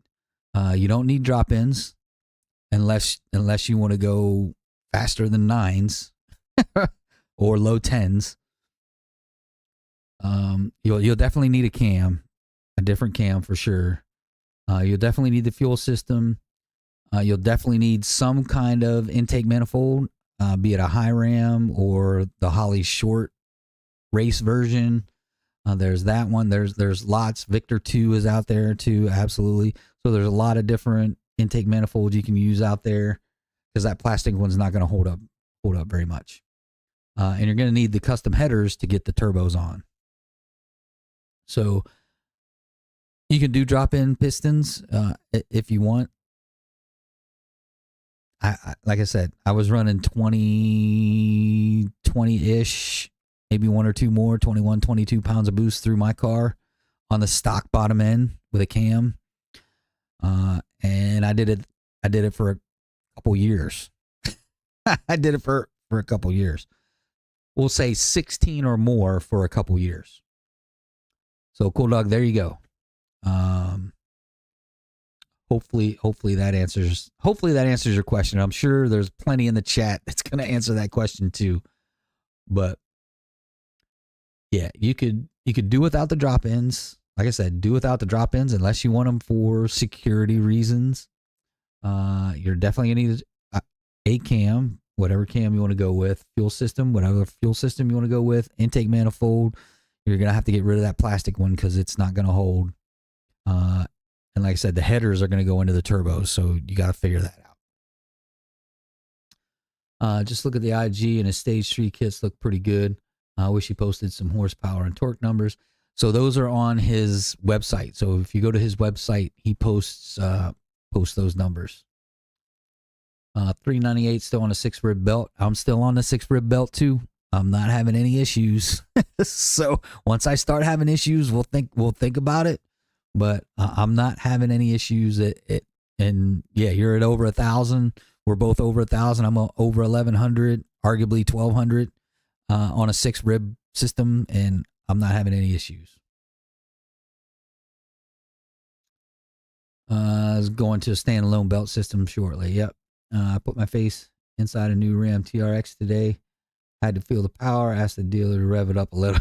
You don't need drop-ins unless you want to go faster than 9s or low 10s. You'll definitely need a different cam for sure. You'll definitely need the fuel system. You'll definitely need some kind of intake manifold, be it a high ram or the Holley short race version. There's that one. There's lots. Victor 2 is out there too. Absolutely. So there's a lot of different intake manifolds you can use out there, because that plastic one's not going to hold up very much. And you're going to need the custom headers to get the turbos on. So you can do drop-in pistons if you want. Like I said, I was running 20-ish, maybe one or two more, 21, 22 pounds of boost through my car on the stock bottom end with a cam. And I did it for a couple years. I did it for a couple years. We'll say 16 or more for a couple years. So cool dog, there you go. Hopefully that answers your question. I'm sure there's plenty in the chat that's going to answer that question too. But yeah, you could do without the drop-ins. Like I said, do without the drop-ins unless you want them for security reasons. You're definitely going to need a cam, whatever cam you want to go with, fuel system, whatever fuel system you want to go with, intake manifold. You're going to have to get rid of that plastic one because it's not going to hold. And like I said, the headers are going to go into the turbos, so you got to figure that out. Just look at the IG, and his stage 3 kits look pretty good. I wish he posted some horsepower and torque numbers. So those are on his website. So if you go to his website, he posts those numbers. 398 still on a 6-rib belt. I'm still on the 6-rib belt too. I'm not having any issues. So once I start having issues, we'll think about it. But I'm not having any issues. And yeah, you're at over 1,000. We're both over 1,000. I'm over 1,100, arguably 1,200 on a 6-rib system, and I'm not having any issues. I was going to a standalone belt system shortly. Yep. I put my face inside a new Ram TRX today. Had to feel the power. Asked the dealer to rev it up a little.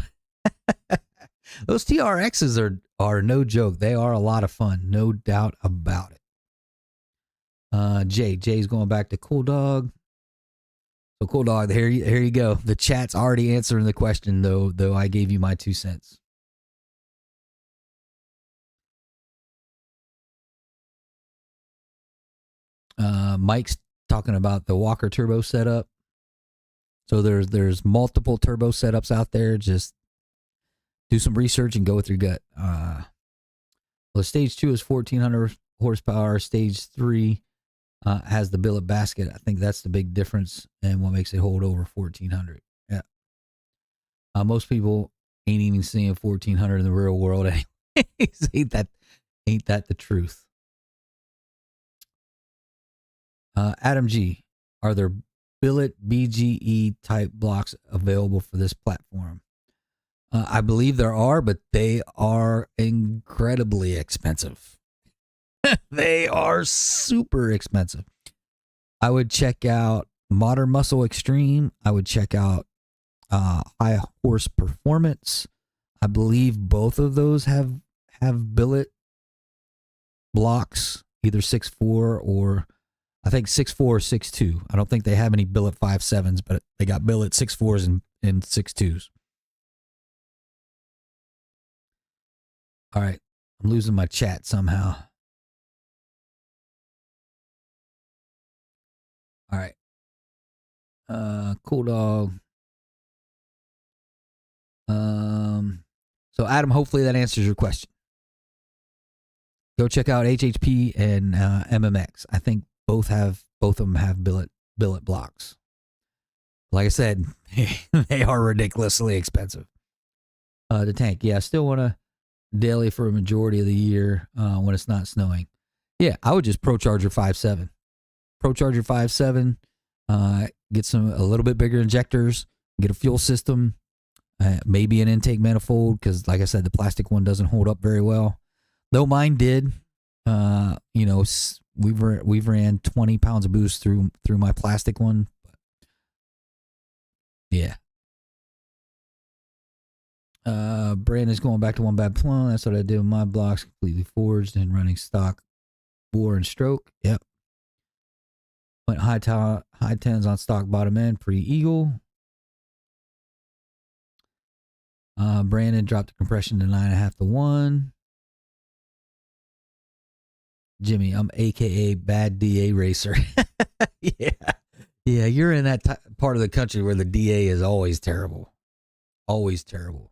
Those TRXs are no joke. They are a lot of fun, no doubt about it. Jay's going back to Cool Dog. So Cool Dog, here you go. The chat's already answering the question though I gave you my 2 cents. Mike's talking about the Walker turbo setup. So there's multiple turbo setups out there. Just do some research and go with your gut. Well, stage 2 is 1400 horsepower. Stage 3 has the billet basket. I think that's the big difference and what makes it hold over 1400. Yeah. Most people ain't even seeing 1400 in the real world anyways. ain't that the truth? Adam G, are there billet BGE type blocks available for this platform? I believe there are, but they are incredibly expensive. They are super expensive. I would check out Modern Muscle Extreme. I would check out High Horse Performance. I believe both of those have billet blocks, either 6.4 or I think 6.4 or 6.2. I don't think they have any billet 5.7s, but they got billet 6.4s and 6.2s. All right. I'm losing my chat somehow. All right. Cool dog. So Adam, hopefully that answers your question. Go check out HHP and MMX. I think both of them have billet blocks. Like I said, they are ridiculously expensive. The tank, yeah, I still want to daily for a majority of the year when it's not snowing. Yeah, I would just ProCharger 5.7. ProCharger 5.7. Get a little bit bigger injectors. Get a fuel system. Maybe an intake manifold because, like I said, the plastic one doesn't hold up very well. Though mine did. We've ran 20 pounds of boost through my plastic one. Yeah. Brandon's going back to one bad plum. That's what I did with my blocks, completely forged and running stock bore and stroke. Yep. Went high tens on stock bottom end pre-eagle. Brandon dropped the compression to 9.5 to 1. Jimmy, I'm AKA bad DA racer. Yeah. Yeah, you're in that part of the country where the DA is always terrible. Always terrible.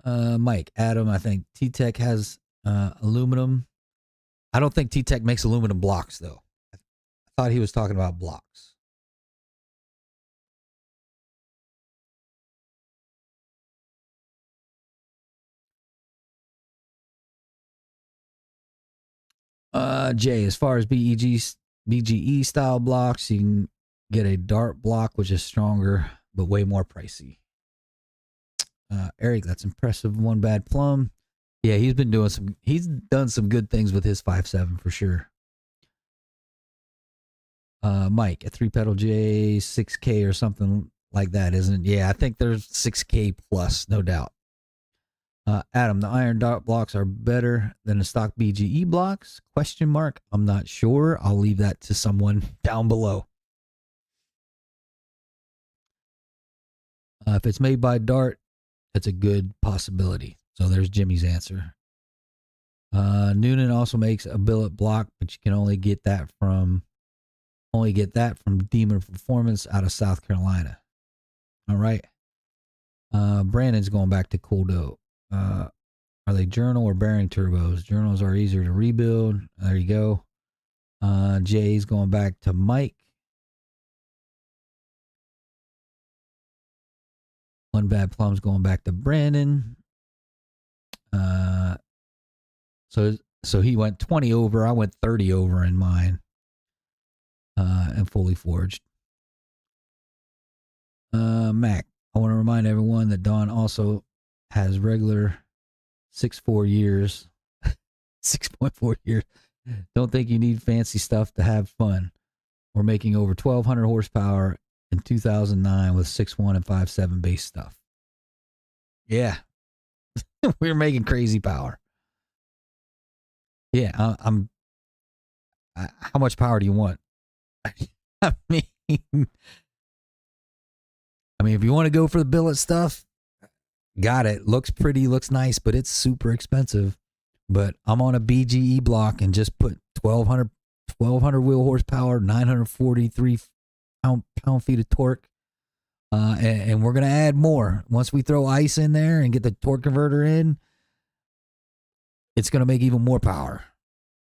Mike, Adam, I think T-Tech has aluminum. I don't think T-Tech makes aluminum blocks, though. I thought he was talking about blocks. Jay, as far as BGE style blocks, you can get a dart block, which is stronger, but way more pricey. Eric, that's impressive. One bad plum. Yeah, he's done some good things with his 5.7 for sure. Mike, a 3-pedal J, 6K or something like that, isn't it? Yeah, I think there's 6K plus, no doubt. Adam, the iron dart blocks are better than the stock BGE blocks? ? I'm not sure. I'll leave that to someone down below. If it's made by Dart, it's a good possibility. So there's Jimmy's answer. Noonan also makes a billet block, but you can only get that from Demon Performance out of South Carolina. All right. Brandon's going back to Cooldo. Are they journal or bearing turbos? Journals are easier to rebuild. There you go. Jay's going back to Mike. One bad plum's going back to Brandon. So he went 20 over. I went 30 over in mine. And fully forged. Mac, I want to remind everyone that Dawn also has regular 6.4 years. 6.4 years. Don't think you need fancy stuff to have fun. We're making over 1,200 horsepower in 2009 with 6.1 and 5.7 base stuff. Yeah. We're making crazy power. Yeah, how much power do you want? I mean, if you want to go for the billet stuff, got it. Looks pretty, looks nice, but it's super expensive. But I'm on a BGE block and just put 1,200 wheel horsepower, 943 pound feet of torque And we're going to add more. Once we throw ice in there and get the torque converter in, it's going to make even more power.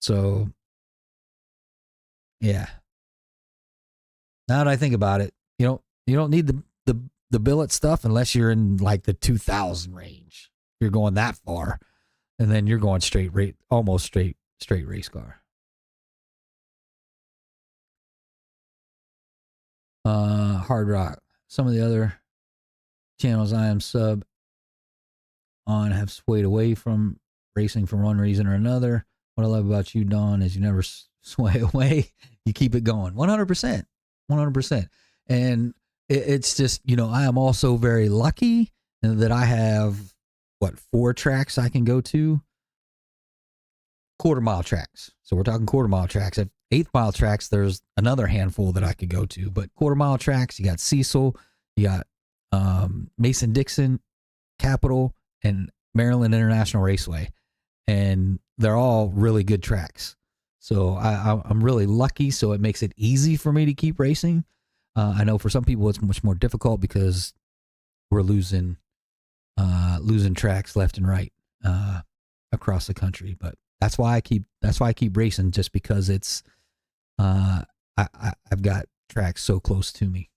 So, yeah. Now that I think about it, you don't need the billet stuff unless you're in like the 2000 range. You're going that far, and then you're going almost straight race car. Hard Rock. Some of the other channels I am sub on have swayed away from racing for one reason or another. What I love about you, Don, is you never sway away. You keep it going. 100%. 100%. And it's just, I am also very lucky that I have, 4 tracks I can go to? Quarter-mile tracks. So we're talking quarter-mile tracks. At eighth-mile tracks, there's another handful that I could go to. But quarter-mile tracks, you got Cecil, you got Mason-Dixon, Capitol, and Maryland International Raceway. And they're all really good tracks. So I'm really lucky, so it makes it easy for me to keep racing. I know for some people it's much more difficult because we're losing tracks left and right across the country. But that's why I keep racing, just because it's I've got tracks so close to me.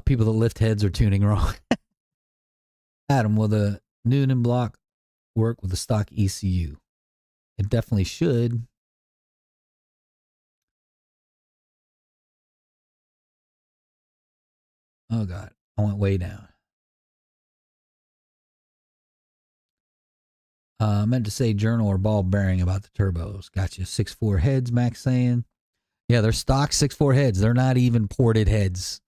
People that lift heads are tuning wrong. Adam, will the Noonan block work with the stock ECU? It definitely should. Oh God, I went way down. I meant to say journal or ball bearing about the turbos. Gotcha. 6.4 heads, Max saying. Yeah, they're stock 6.4 heads. They're not even ported heads.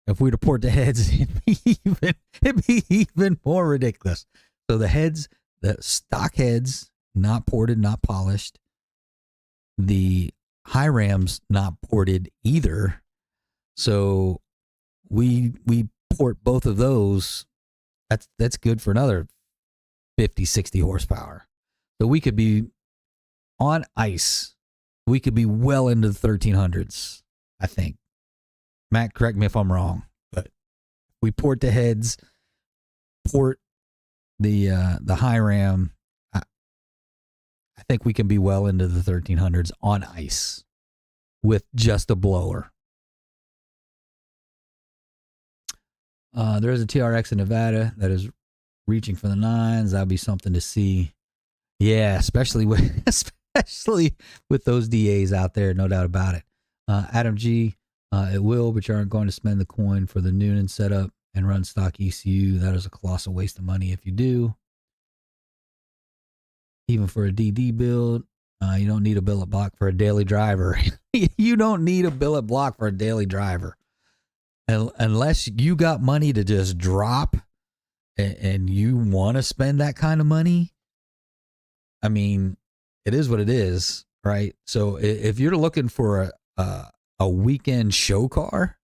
If we were to port the heads, it'd be even more ridiculous. So the heads, the stock heads, not ported, not polished. The high rams not ported either. So we port both of those. That's good for another 50, 60 horsepower. So we could be on ice. We could be well into the 1300s, I think. Matt, correct me if I'm wrong, but we port the heads, port the high ram. I think we can be well into the 1300s on ice with just a blower. There is a TRX in Nevada that is reaching for the 9s. That'll be something to see. Yeah, especially with those DAs out there, no doubt about it. Adam G, it will, but you aren't going to spend the coin for the Noonan setup and run stock ECU. That is a colossal waste of money if you do. Even for a DD build, you don't need a billet block for a daily driver. You don't need a billet block for a daily driver. Unless you got money to just drop and you want to spend that kind of money. I mean, it is what it is, right? So if you're looking for a weekend show car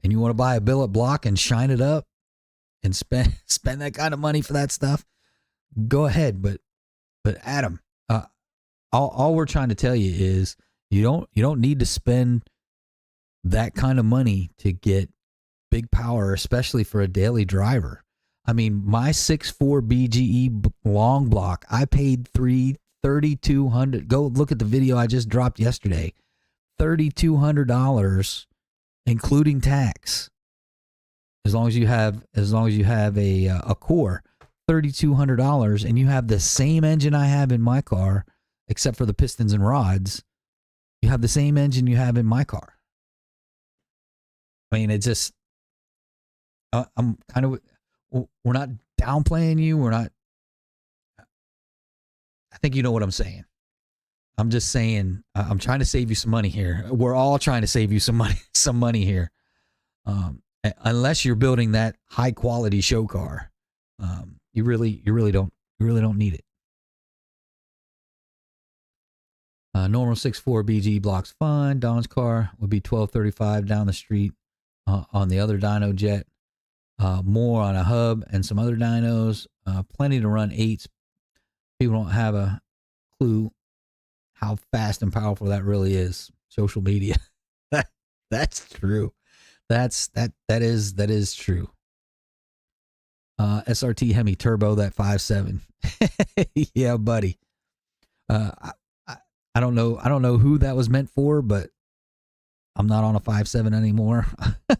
and you want to buy a billet block and shine it up and spend that kind of money for that stuff, go ahead. But Adam, all we're trying to tell you is you don't need to spend that kind of money to get big power, especially for a daily driver. I mean, my 6.4 BGE long block, I paid $3,200. Go look at the video I just dropped yesterday. $3,200, including tax. As long as you have a core, $3,200, and you have the same engine I have in my car, except for the pistons and rods. You have the same engine you have in my car. I mean, it just. I'm kind of. We're not downplaying you. We're not. I think you know what I'm saying. I'm just saying I'm trying to save you some money here. We're all trying to save you some money here. Unless you're building that high quality show car, you really don't need it. Normal 6.4 BG blocks fine. Don's car would be $1,235 down the street on the other dyno jet. More on a hub and some other dynos. Plenty to run 8s. People don't have a clue how fast and powerful that really is. Social media. That's true. That is true. SRT Hemi Turbo, that 5.7. Yeah, buddy. I, I don't know who that was meant for, but I'm not on a 5.7 anymore.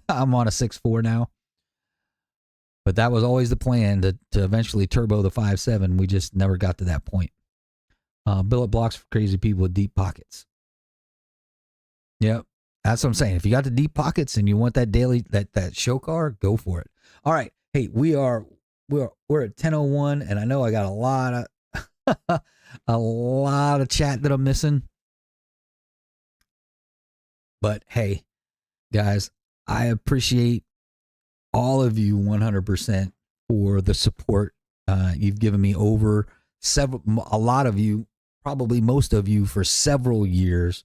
I'm on a 6.4 now. But that was always the plan to eventually turbo the 5.7. We just never got to that point. Billet blocks for crazy people with deep pockets. Yep. That's what I'm saying. If you got the deep pockets and you want that daily, that show car, go for it. All right. Hey, we're at 10:01, and I know I got a lot of chat that I'm missing. But hey, guys, I appreciate all of you 100% for the support you've given me over a lot of you, probably most of you, for several years,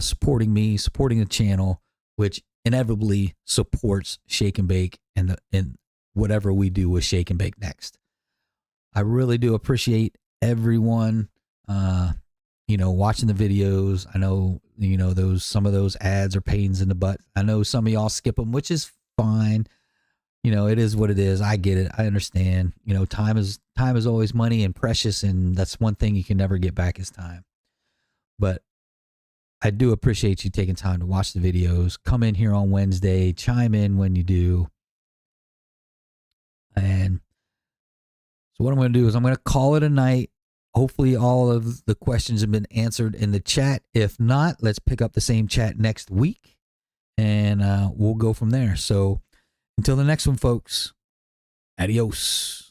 supporting me, supporting the channel, which inevitably supports Shake and Bake and whatever we do with Shake and Bake next. I really do appreciate everyone, watching the videos. I know, some of those ads are pains in the butt. I know some of y'all skip them, which is fine. It is what it is. I get it. I understand. Time is always money and precious, and that's one thing you can never get back is time. But I do appreciate you taking time to watch the videos. Come in here on Wednesday, chime in when you do. And so what I'm going to do is I'm going to call it a night. Hopefully all of the questions have been answered in the chat. If not, let's pick up the same chat next week, and we'll go from there. So until the next one, folks, adios.